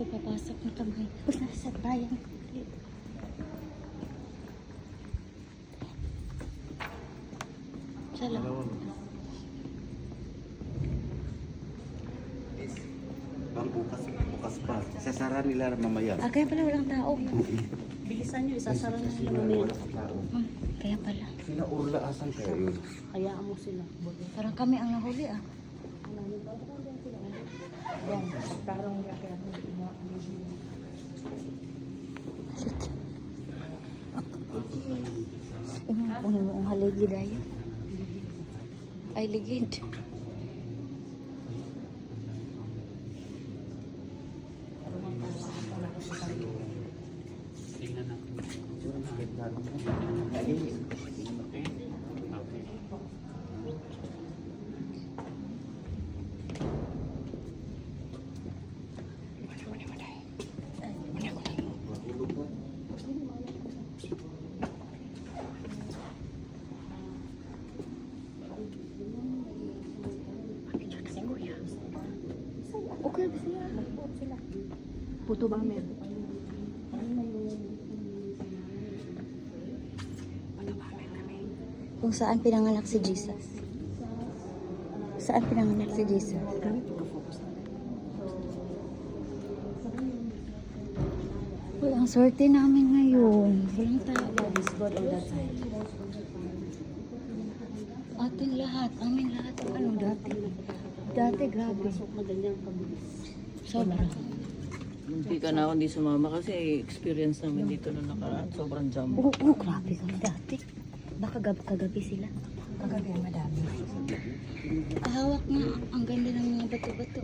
So, papasok na kami. Uy, nasa bayan. Salamat. Bukas pa. Sasara nila mamaya. Ah, kaya pala walang tao. Bilisan nyo, isasara na nila mamaya. Kaya pala. Sila Urla, asan kaya yun? Hayaan mo sila. Parang kami ang nahuli ah. Kung mo ang haligid ay. Ay ligid. Okay ba sila? Puto ba meron? Kung saan pinanganak si Jesus? Saan pinanganak si Jesus? Uy, ang swerte namin ngayon. Walang tao. Ating lahat, aming lahat. Ano dati? Dati grabe. Sobra. Hindi ka na hindi sumama kasi experience namin dito na nakaraan. Sobrang jam. Oo, grabe kami dati. Baka kagabi sila. Kagabi madami. Hawak nga. Ang ganda ng mga bato-bato.